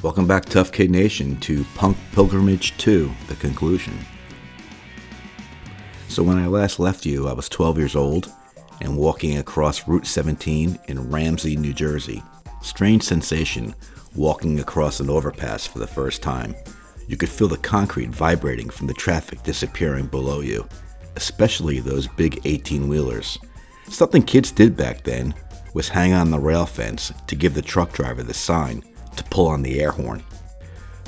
Welcome back, Tough Kid Nation, to Punk Pilgrimage 2, the conclusion. So when I last left you, I was 12 years old and walking across Route 17 in Ramsey, New Jersey. Strange sensation, walking across an overpass for the first time. You could feel the concrete vibrating from the traffic disappearing below you, especially those big 18-wheelers. Something kids did back then was hang on the rail fence to give the truck driver the sign to pull on the air horn.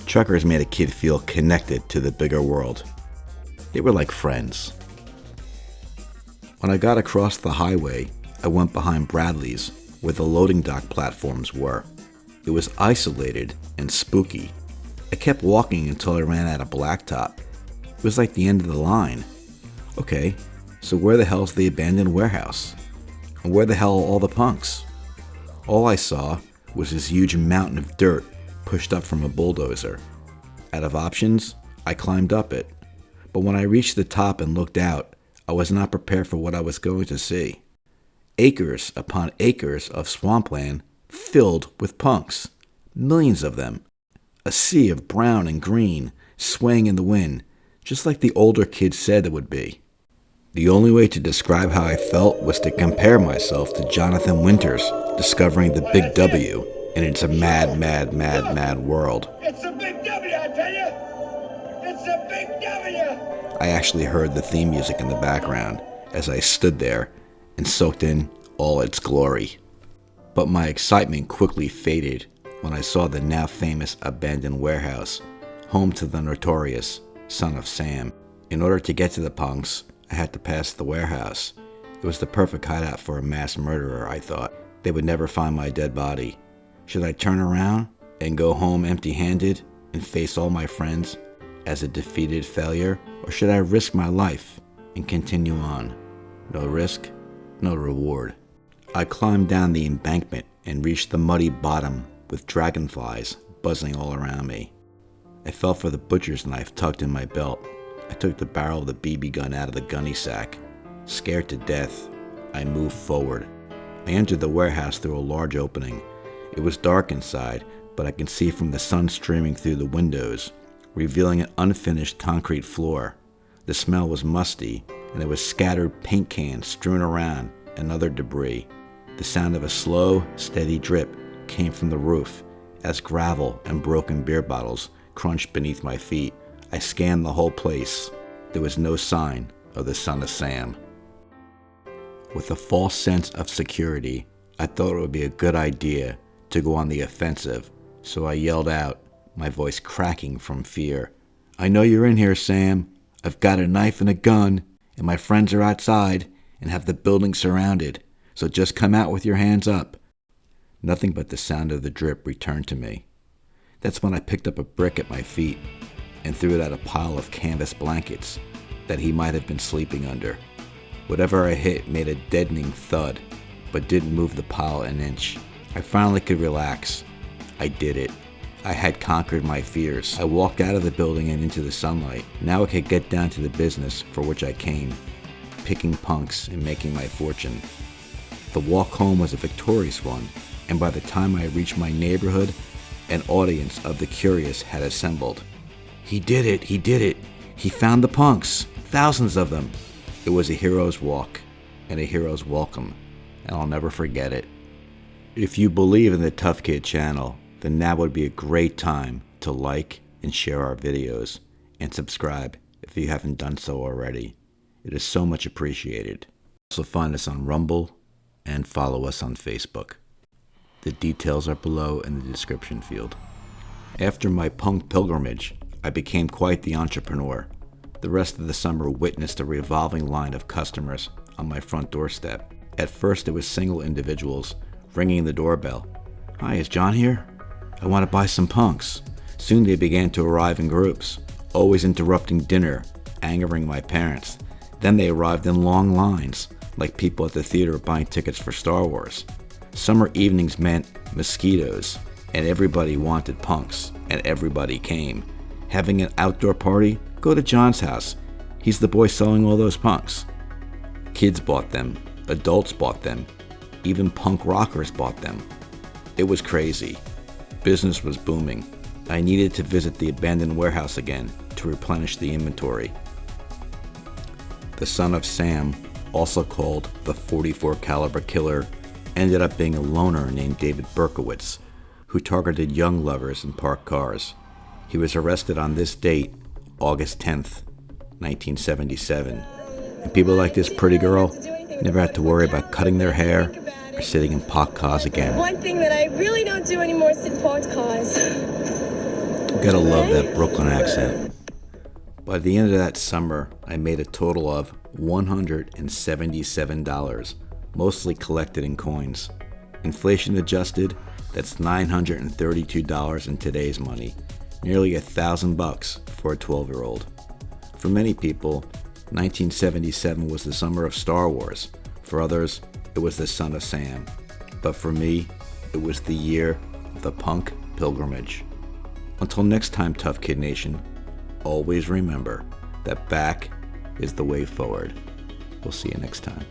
Truckers made a kid feel connected to the bigger world. They were like friends. When I got across the highway, I went behind Bradley's, where the loading dock platforms were. It was isolated and spooky. I kept walking until I ran out of blacktop. It was like the end of the line. Okay, so where the hell's the abandoned warehouse? And where the hell are all the punks? All I saw was this huge mountain of dirt pushed up from a bulldozer. Out of options, I climbed up it. But when I reached the top and looked out, I was not prepared for what I was going to see. Acres upon acres of swampland filled with punks. Millions of them. A sea of brown and green swaying in the wind, just like the older kids said it would be. The only way to describe how I felt was to compare myself to Jonathan Winters discovering the Big W, and it's a mad, mad, mad, mad world. It's a big W, I tell you! It's a big W! I actually heard the theme music in the background as I stood there and soaked in all its glory. But my excitement quickly faded when I saw the now famous abandoned warehouse, home to the notorious Son of Sam. In order to get to the punks, I had to pass the warehouse. It was the perfect hideout for a mass murderer, I thought. They would never find my dead body. Should I turn around and go home empty-handed and face all my friends as a defeated failure? Or should I risk my life and continue on? No risk, no reward. I climbed down the embankment and reached the muddy bottom with dragonflies buzzing all around me. I felt for the butcher's knife tucked in my belt. I took the barrel of the BB gun out of the gunny sack. Scared to death, I moved forward. I entered the warehouse through a large opening. It was dark inside, but I could see from the sun streaming through the windows, revealing an unfinished concrete floor. The smell was musty, and there was scattered paint cans strewn around and other debris. The sound of a slow, steady drip came from the roof as gravel and broken beer bottles crunched beneath my feet. I scanned the whole place. There was no sign of the Son of Sam. With a false sense of security, I thought it would be a good idea to go on the offensive, so I yelled out, my voice cracking from fear. I know you're in here, Sam. I've got a knife and a gun, and my friends are outside and have the building surrounded, so just come out with your hands up. Nothing but the sound of the drip returned to me. That's when I picked up a brick at my feet and threw it at a pile of canvas blankets that he might have been sleeping under. Whatever I hit made a deadening thud, but didn't move the pile an inch. I finally could relax. I did it. I had conquered my fears. I walked out of the building and into the sunlight. Now I could get down to the business for which I came, picking punks and making my fortune. The walk home was a victorious one, and by the time I reached my neighborhood, an audience of the curious had assembled. He did it! He did it! He found the punks! Thousands of them! It was a hero's walk and a hero's welcome, and I'll never forget it. If you believe in the Tough Kid channel, then now would be a great time to like and share our videos, and subscribe if you haven't done so already. It is so much appreciated. Also find us on Rumble and follow us on Facebook. The details are below in the description field. After my punk pilgrimage, I became quite the entrepreneur. The rest of the summer witnessed a revolving line of customers on my front doorstep. At first it was single individuals ringing the doorbell. Hi, is John here? I want to buy some punks. Soon they began to arrive in groups, always interrupting dinner, angering my parents. Then they arrived in long lines, like people at the theater buying tickets for Star Wars. Summer evenings meant mosquitoes, and everybody wanted punks, and everybody came. Having an outdoor party? Go to John's house. He's the boy selling all those punks. Kids bought them. Adults bought them. Even punk rockers bought them. It was crazy. Business was booming. I needed to visit the abandoned warehouse again to replenish the inventory. The Son of Sam, also called the .44 caliber killer, ended up being a loner named David Berkowitz, who targeted young lovers in parked cars. He was arrested on this date, August 10th, 1977. And people like this pretty girl never had to worry about cutting their hair or sitting in parked cars again. One thing that I really don't do anymore is sit in parked cars. You gotta love that Brooklyn accent. By the end of that summer, I made a total of $177, mostly collected in coins. Inflation adjusted, that's $932 in today's money, nearly $1,000 for a 12-year-old. For many people, 1977 was the summer of Star Wars. For others, it was the Son of Sam. But for me, it was the year of the punk pilgrimage. Until next time, Tough Kid Nation, always remember that back is the way forward. We'll see you next time.